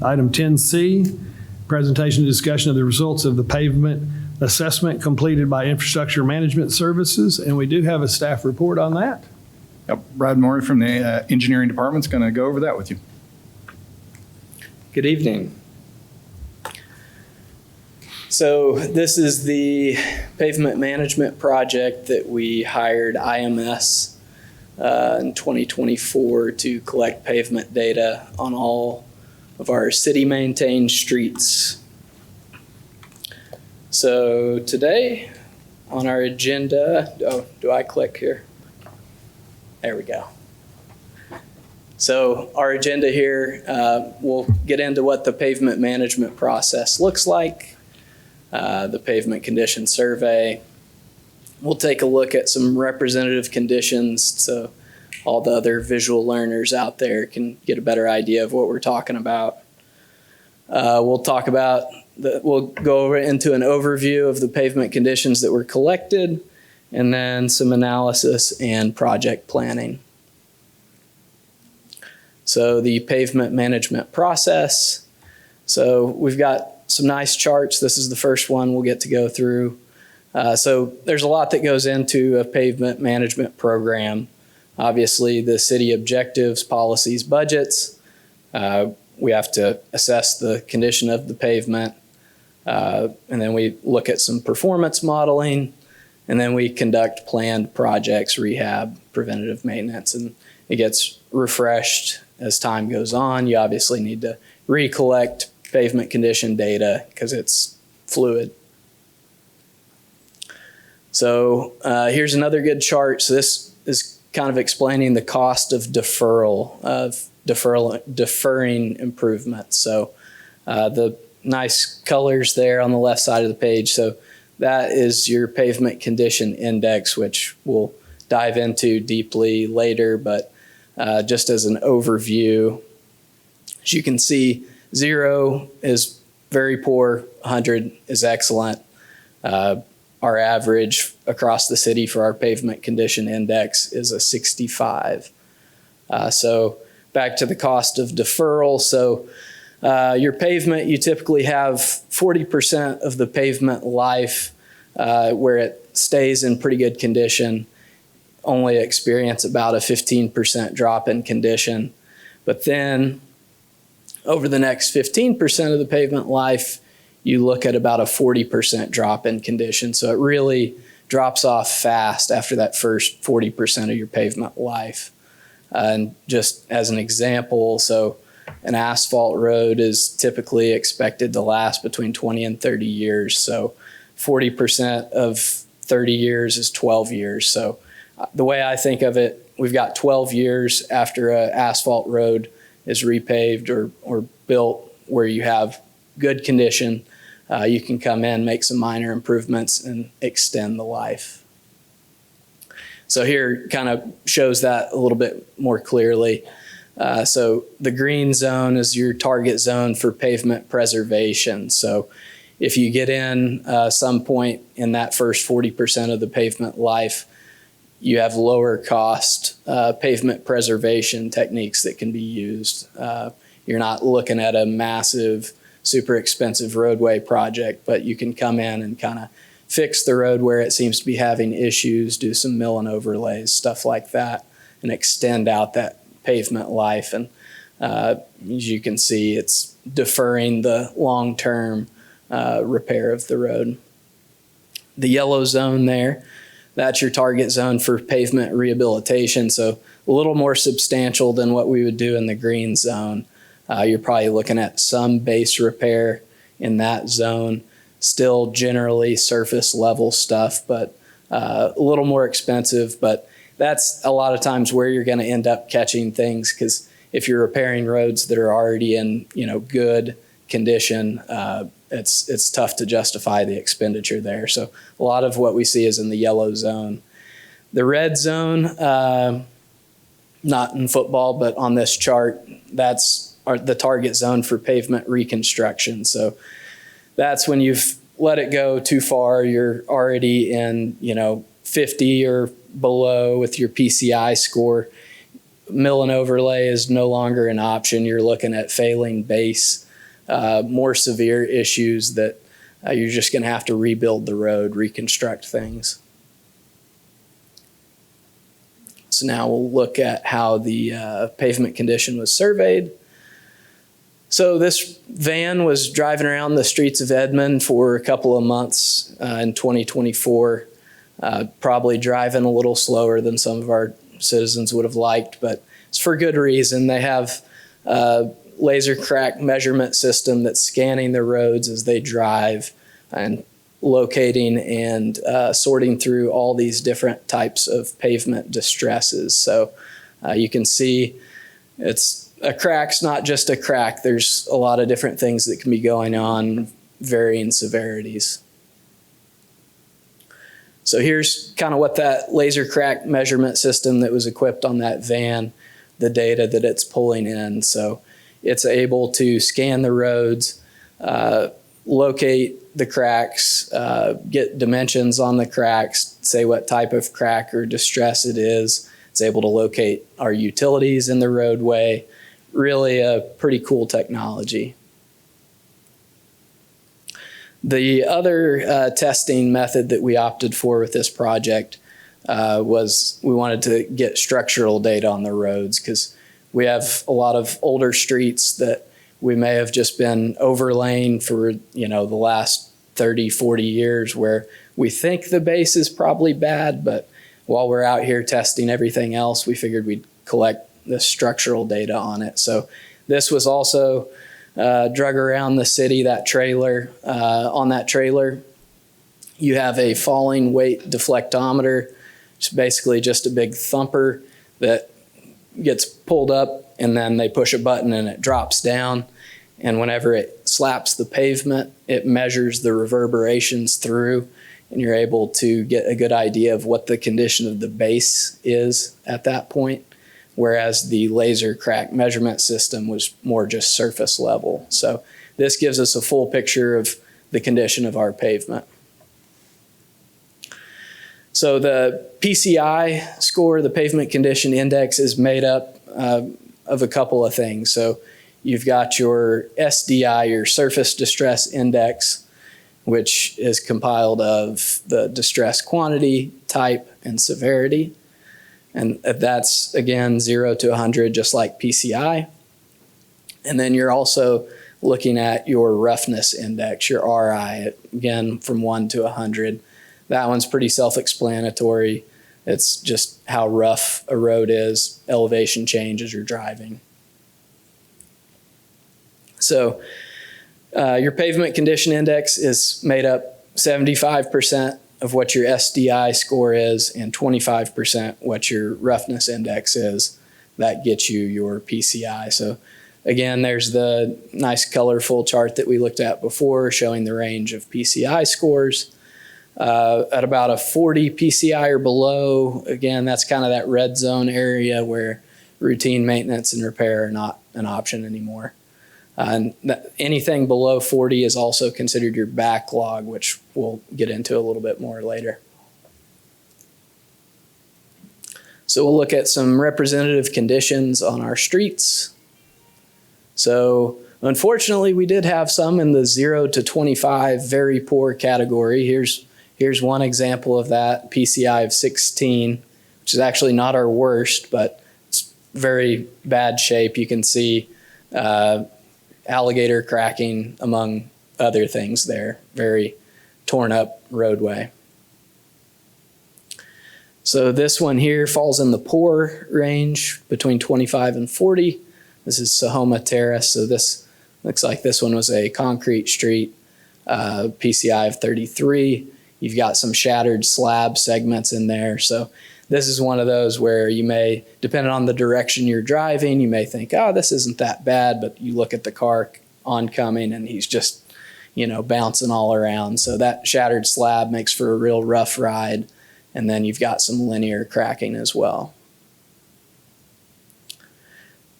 Item 10C, presentation and discussion of the results of the pavement assessment completed by Infrastructure Management Services, and we do have a staff report on that. Yep. Brad Morey from the engineering department is going to go over that with you. Good evening. So this is the pavement management project that we hired IMS in 2024 to collect pavement data on all of our city maintained streets. So today on our agenda, do I click here? There we go. So our agenda here, we'll get into what the pavement management process looks like, the pavement condition survey. We'll take a look at some representative conditions so all the other visual learners out there can get a better idea of what we're talking about. We'll talk about, we'll go over into an overview of the pavement conditions that were collected, and then some analysis and project planning. So the pavement management process. So we've got some nice charts. This is the first one we'll get to go through. So there's a lot that goes into a pavement management program. Obviously, the city objectives, policies, budgets. We have to assess the condition of the pavement. And then we look at some performance modeling. And then we conduct planned projects, rehab, preventative maintenance, and it gets refreshed as time goes on. You obviously need to recollect pavement condition data because it's fluid. So here's another good chart. So this is kind of explaining the cost of deferring improvements. So the nice colors there on the left side of the page. So that is your pavement condition index, which we'll dive into deeply later, but just as an overview, as you can see, 0 is very poor, 100 is excellent. Our average across the city for our pavement condition index is a 65. So back to the cost of deferral. So your pavement, you typically have 40% of the pavement life where it stays in pretty good condition, only experience about a 15% drop in condition. But then over the next 15% of the pavement life, you look at about a 40% drop in condition. So it really drops off fast after that first 40% of your pavement life. And just as an example, so an asphalt road is typically expected to last between 20 and 30 years. So 40% of 30 years is 12 years. So the way I think of it, we've got 12 years after an asphalt road is repaved or built where you have good condition. You can come in, make some minor improvements, and extend the life. So here kind of shows that a little bit more clearly. So the green zone is your target zone for pavement preservation. So if you get in some point in that first 40% of the pavement life, you have lower cost pavement preservation techniques that can be used. You're not looking at a massive, super expensive roadway project, but you can come in and kind of fix the road where it seems to be having issues, do some mill and overlays, stuff like that, and extend out that pavement life. And as you can see, it's deferring the long-term repair of the road. The yellow zone there, that's your target zone for pavement rehabilitation. So a little more substantial than what we would do in the green zone. You're probably looking at some base repair in that zone, still generally surface level stuff, but a little more expensive. But that's a lot of times where you're going to end up catching things, because if you're repairing roads that are already in good condition, it's tough to justify the expenditure there. So a lot of what we see is in the yellow zone. The red zone, not in football, but on this chart, that's the target zone for pavement reconstruction. So that's when you've let it go too far. You're already in, 50 or below with your PCI score. Mill and overlay is no longer an option. You're looking at failing base. more severe issues that you're just going to have to rebuild the road, reconstruct things. So now we'll look at how the pavement condition was surveyed. So this van was driving around the streets of Edmond for a couple of months in 2024, probably driving a little slower than some of our citizens would have liked, but it's for good reason. They have a laser crack measurement system that's scanning the roads as they drive and locating and sorting through all these different types of pavement distresses. So you can see a crack's not just a crack. There's a lot of different things that can be going on, varying severities. So here's kind of what that laser crack measurement system that was equipped on that van, the data that it's pulling in. So it's able to scan the roads, locate the cracks, get dimensions on the cracks, say what type of crack or distress it is. It's able to locate our utilities in the roadway. Really a pretty cool technology. The other testing method that we opted for with this project was we wanted to get structural data on the roads, because we have a lot of older streets that we may have just been overlaying for, the last 30, 40 years, where we think the base is probably bad, but while we're out here testing everything else, we figured we'd collect the structural data on it. So this was also drug around the city, that trailer. On that trailer, you have a falling weight deflectometer. It's basically just a big thumper that gets pulled up, and then they push a button and it drops down. And whenever it slaps the pavement, it measures the reverberations through, and you're able to get a good idea of what the condition of the base is at that point, whereas the laser crack measurement system was more just surface level. So this gives us a full picture of the condition of our pavement. So the PCI score, the pavement condition index, is made up of a couple of things. So you've got your SDI, your surface distress index, which is compiled of the distress quantity, type, and severity. And that's, again, 0 to 100, just like PCI. And then you're also looking at your roughness index, your RI, again, from 1 to 100. That one's pretty self-explanatory. It's just how rough a road is, elevation change as you're driving. So your pavement condition index is made up 75% of what your SDI score is and 25% what your roughness index is. That gets you your PCI. So again, there's the nice colorful chart that we looked at before showing the range of PCI scores. At about a 40 PCI or below, again, that's kind of that red zone area where routine maintenance and repair are not an option anymore. And anything below 40 is also considered your backlog, which we'll get into a little bit more later. So we'll look at some representative conditions on our streets. So unfortunately, we did have some in the 0 to 25 very poor category. Here's one example of that, PCI of 16, which is actually not our worst, but it's very bad shape. You can see alligator cracking among other things there. Very torn up roadway. So this one here falls in the poor range between 25 and 40. This is Sahoma Terrace. So this looks like this one was a concrete street, PCI of 33. You've got some shattered slab segments in there. So this is one of those where you may, depending on the direction you're driving, you may think, oh, this isn't that bad, but you look at the car oncoming and he's just, bouncing all around. So that shattered slab makes for a real rough ride. And then you've got some linear cracking as well.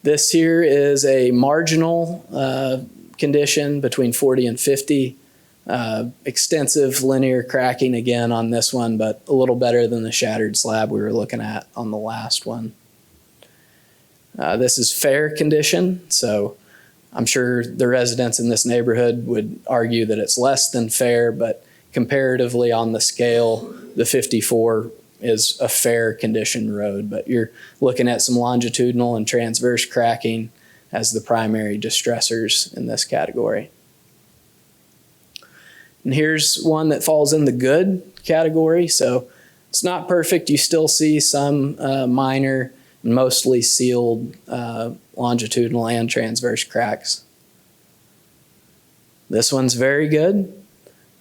This here is a marginal condition between 40 and 50. Extensive linear cracking again on this one, but a little better than the shattered slab we were looking at on the last one. This is fair condition, so I'm sure the residents in this neighborhood would argue that it's less than fair, but comparatively on the scale, the 54 is a fair condition road, but you're looking at some longitudinal and transverse cracking as the primary distressors in this category. And here's one that falls in the good category. So it's not perfect. You still see some minor, mostly sealed longitudinal and transverse cracks. This one's very good.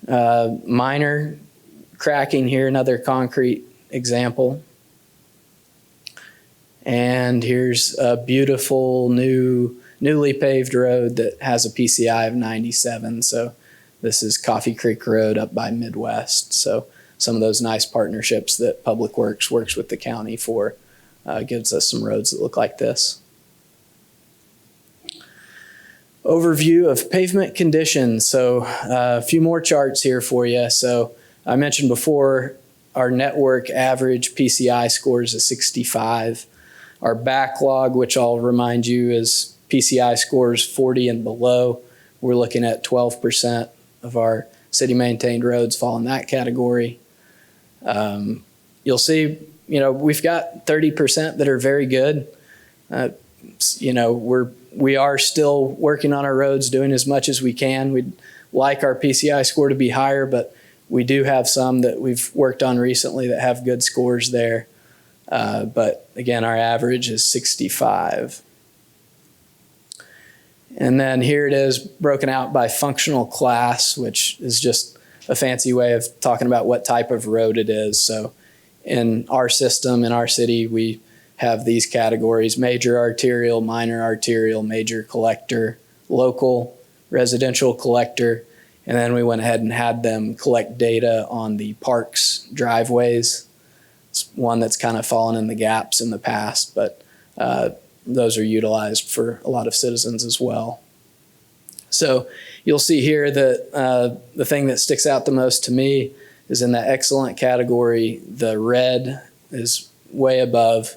Minor cracking here, another concrete example. And here's a beautiful newly paved road that has a PCI of 97. So this is Coffee Creek Road up by Midwest. So some of those nice partnerships that Public Works works with the county for gives us some roads that look like this. Overview of pavement conditions. So a few more charts here for you. So I mentioned before, our network average PCI score is a 65. Our backlog, which I'll remind you is PCI scores 40 and below, we're looking at 12% of our city maintained roads fall in that category. You'll see, we've got 30% that are very good. We are still working on our roads, doing as much as we can. We'd like our PCI score to be higher, but we do have some that we've worked on recently that have good scores there. But again, our average is 65. And then here it is broken out by functional class, which is just a fancy way of talking about what type of road it is. So in our system, in our city, we have these categories: major arterial, minor arterial, major collector, local, residential collector. And then we went ahead and had them collect data on the parks driveways. It's one that's kind of fallen in the gaps in the past, but those are utilized for a lot of citizens as well. So you'll see here that the thing that sticks out the most to me is in the excellent category. The red is way above.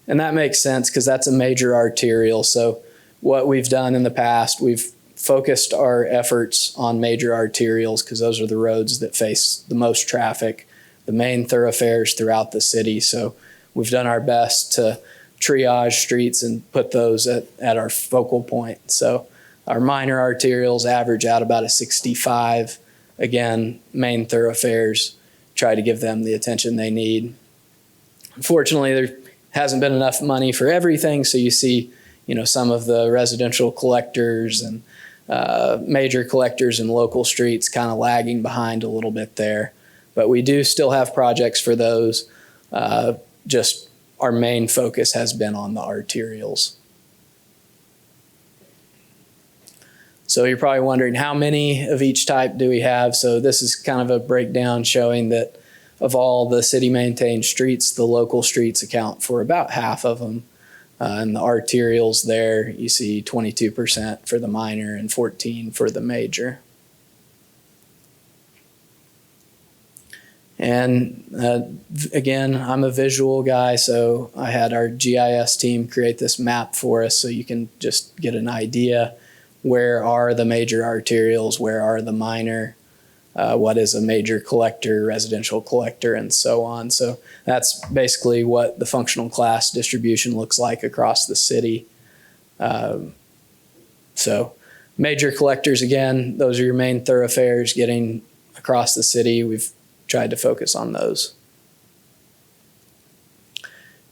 And that makes sense because that's a major arterial. So what we've done in the past, we've focused our efforts on major arterials because those are the roads that face the most traffic, the main thoroughfares throughout the city. So we've done our best to triage streets and put those at our focal point. So our minor arterials average out about a 65. Again, main thoroughfares, try to give them the attention they need. Unfortunately, there hasn't been enough money for everything. So you see, some of the residential collectors and major collectors and local streets kind of lagging behind a little bit there. But we do still have projects for those. Just our main focus has been on the arterials. So you're probably wondering, how many of each type do we have? So this is kind of a breakdown showing that of all the city maintained streets, the local streets account for about half of them. And the arterials there, you see 22% for the minor and 14% for the major. And again, I'm a visual guy, so I had our GIS team create this map for us so you can just get an idea. Where are the major arterials? Where are the minor? What is a major collector, residential collector, and so on. So that's basically what the functional class distribution looks like across the city. So major collectors, again, those are your main thoroughfares getting across the city. We've tried to focus on those.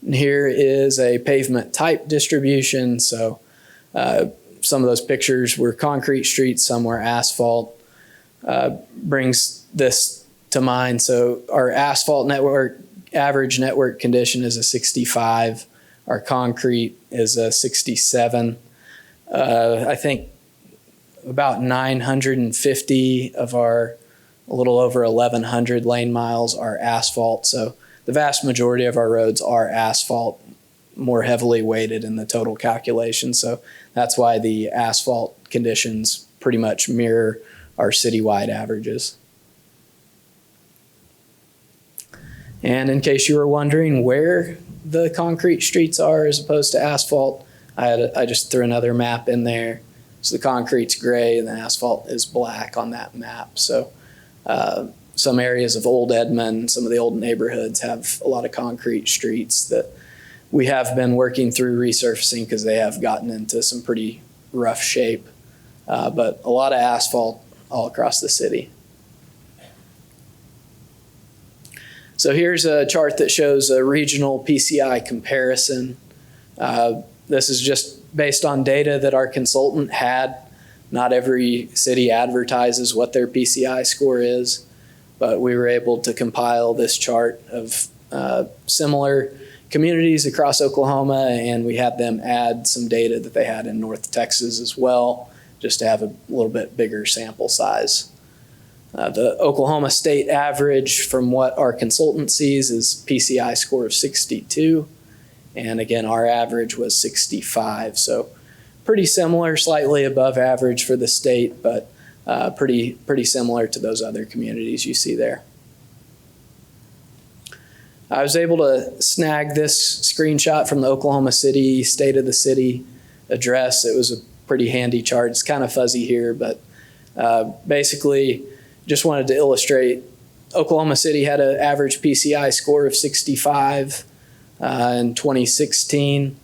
And here is a pavement type distribution. So some of those pictures were concrete streets, some were asphalt. Brings this to mind. So our asphalt network, average network condition is a 65. Our concrete is a 67. I think about 950 of our a little over 1,100 lane miles are asphalt. So the vast majority of our roads are asphalt, more heavily weighted in the total calculation. So that's why the asphalt conditions pretty much mirror our citywide averages. And in case you were wondering where the concrete streets are as opposed to asphalt, I just threw another map in there. So the concrete's gray and the asphalt is black on that map. So some areas of old Edmond, some of the old neighborhoods have a lot of concrete streets that we have been working through resurfacing because they have gotten into some pretty rough shape, but a lot of asphalt all across the city. So here's a chart that shows a regional PCI comparison. This is just based on data that our consultant had. Not every city advertises what their PCI score is, but we were able to compile this chart of similar communities across Oklahoma, and we had them add some data that they had in North Texas as well, just to have a little bit bigger sample size. The Oklahoma state average from what our consultant sees is PCI score of 62. And again, our average was 65. So pretty similar, slightly above average for the state, but pretty similar to those other communities you see there. I was able to snag this screenshot from the Oklahoma City State of the City address. It was a pretty handy chart. It's kind of fuzzy here, but basically just wanted to illustrate Oklahoma City had an average PCI score of 65 in 2016,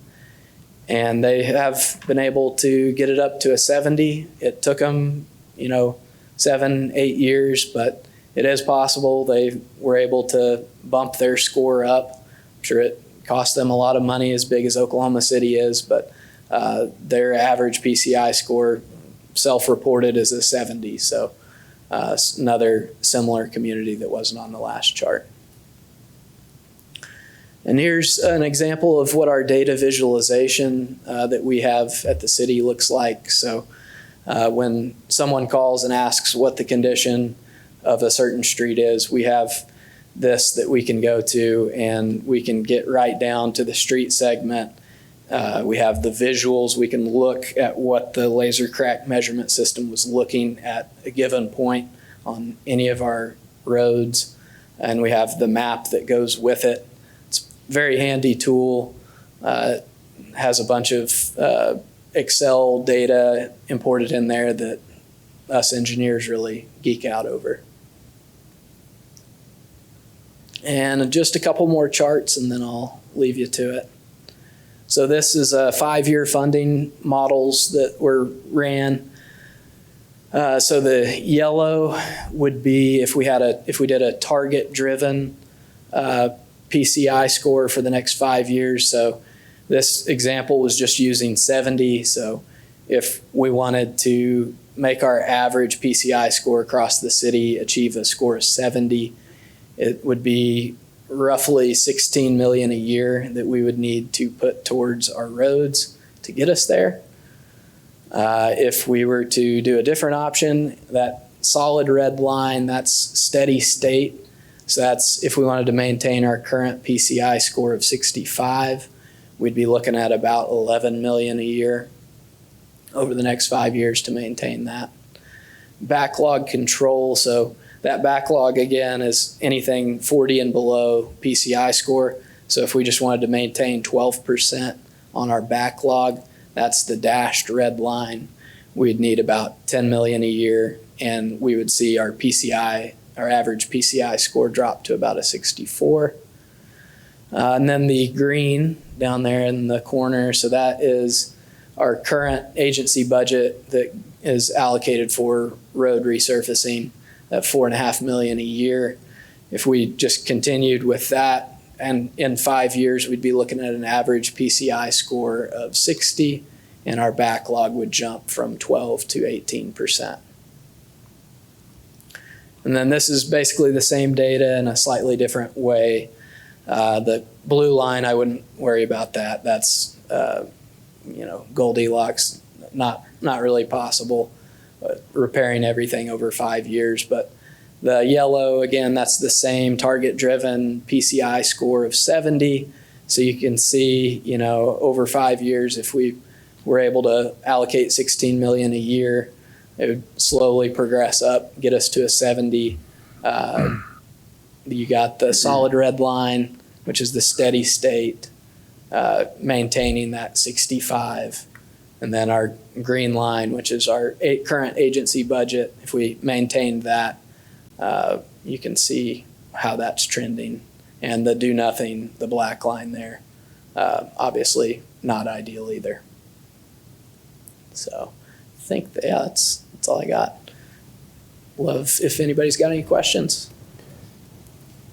and they have been able to get it up to a 70. It took them, 7-8 years, but it is possible. They were able to bump their score up. I'm sure it cost them a lot of money, as big as Oklahoma City is, but their average PCI score self-reported is a 70. So another similar community that wasn't on the last chart. And here's an example of what our data visualization that we have at the city looks like. So when someone calls and asks what the condition of a certain street is, we have this that we can go to, and we can get right down to the street segment. We have the visuals. We can look at what the laser crack measurement system was looking at a given point on any of our roads. And we have the map that goes with it. It's a very handy tool. It has a bunch of Excel data imported in there that us engineers really geek out over. And just a couple more charts, and then I'll leave you to it. So this is 5-year funding models that were ran. So the yellow would be if we did a target-driven PCI score for the next 5 years. So this example was just using 70. So if we wanted to make our average PCI score across the city achieve a score of 70, it would be roughly $16 million a year that we would need to put towards our roads to get us there. If we were to do a different option, that solid red line, that's steady state. So that's if we wanted to maintain our current PCI score of 65, we'd be looking at about $11 million a year over the next 5 years to maintain that. Backlog control, so that backlog, again, is anything 40 and below PCI score. So if we just wanted to maintain 12% on our backlog, that's the dashed red line. We'd need about $10 million a year, and we would see our average PCI score drop to about a 64. And then the green down there in the corner, so that is our current agency budget that is allocated for road resurfacing at $4.5 million a year. If we just continued with that, and in 5 years, we'd be looking at an average PCI score of 60, and our backlog would jump from 12 to 18%. And then this is basically the same data in a slightly different way. The blue line, I wouldn't worry about that. That's, Goldilocks, not really possible. Repairing everything over 5 years. But the yellow, again, that's the same target-driven PCI score of 70. So you can see, over 5 years, if we were able to allocate $16 million a year, it would slowly progress up, get us to a 70. You got the solid red line, which is the steady state, maintaining that 65. And then our green line, which is our current agency budget, if we maintained that, you can see how that's trending. And the do nothing, the black line there, obviously not ideal either. So I think, that's all I got. Love if anybody's got any questions.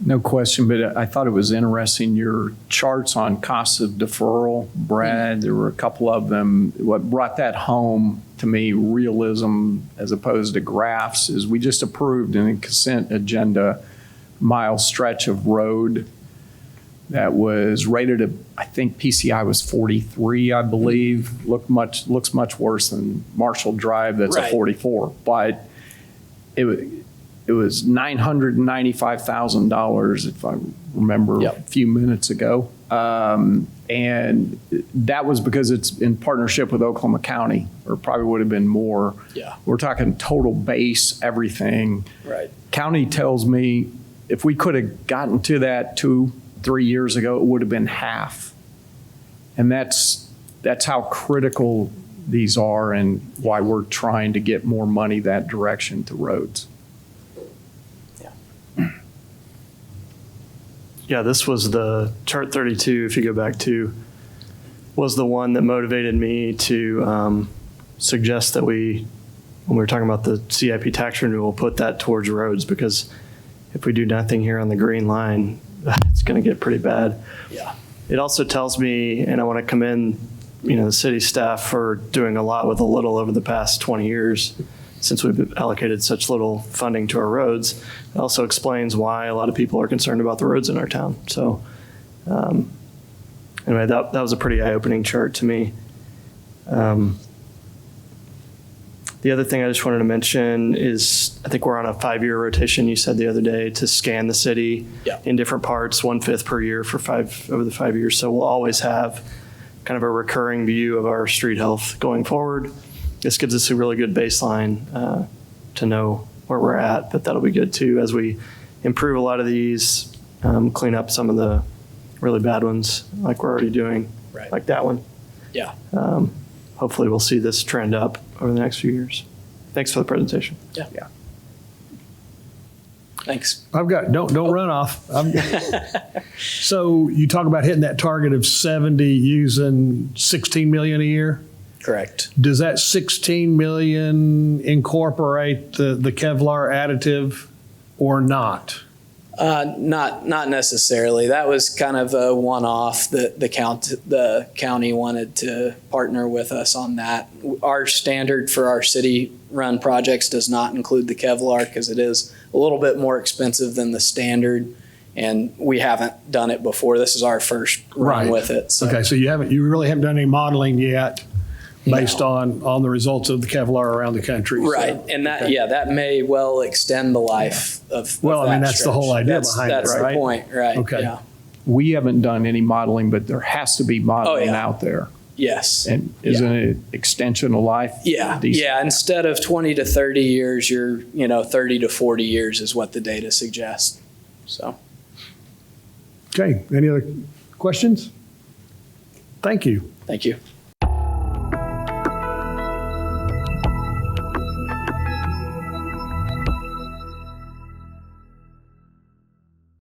No question, but I thought it was interesting, your charts on costs of deferral, Brad, there were a couple of them. What brought that home to me, realism as opposed to graphs, is we just approved in a consent agenda mile stretch of road that was rated at, I think PCI was 43, I believe. Looks much worse than Marshall Drive, that's Right. a 44. But it was $995,000, if I remember Yep. a few minutes ago. And that was because it's in partnership with Oklahoma County, or probably would have been more. Yeah. We're talking total base, everything. Right. County tells me if we could have gotten to that 2-3 years ago, it would have been half. And that's how critical these are and why we're trying to get more money that direction to roads. Yeah, this was the chart 32, if you go back to, was the one that motivated me to suggest that when we were talking about the CIP tax renewal, put that towards roads, because if we do nothing here on the green line, it's going to get pretty bad. Yeah. It also tells me, and I want to commend, the city staff for doing a lot with a little over the past 20 years, since we've allocated such little funding to our roads. It also explains why a lot of people are concerned about the roads in our town. So anyway, that was a pretty eye-opening chart to me. The other thing I just wanted to mention is I think we're on a 5-year rotation, you said the other day, to scan the city in different parts, 1/5 per year over the 5 years. So we'll always have kind of a recurring view of our street health going forward. This gives us a really good baseline to know where we're at, but that'll be good too as we improve a lot of these, clean up some of the really bad ones like we're already doing, Right. like that one. Yeah. Hopefully we'll see this trend up over the next few years. Thanks for the presentation. Yeah. Thanks. I've got, don't run off. So you talk about hitting that target of 70 using 16 million a year? Correct. Does that 16 million incorporate the Kevlar additive or not? Not necessarily. That was kind of a one-off. The county wanted to partner with us on that. Our standard for our city-run projects does not include the Kevlar because it is a little bit more expensive than the standard, and we haven't done it before. This is our first run Right. with it. So. Okay, so you really haven't done any modeling yet based on the results of the Kevlar around the country. so- Right, and that may well extend the life of. Well, of I mean, that that's the whole stretch. idea That's- behind it, That's right? the point, right? Okay. Yeah. We haven't done any modeling, but there has to be modeling yeah. out there. Yes. And isn't it extension of life? Yeah, decent? yeah. Instead of 20 to 30 years, you're 30 to 40 years is what the data suggests. So. Okay, any other questions? Thank you. Thank you.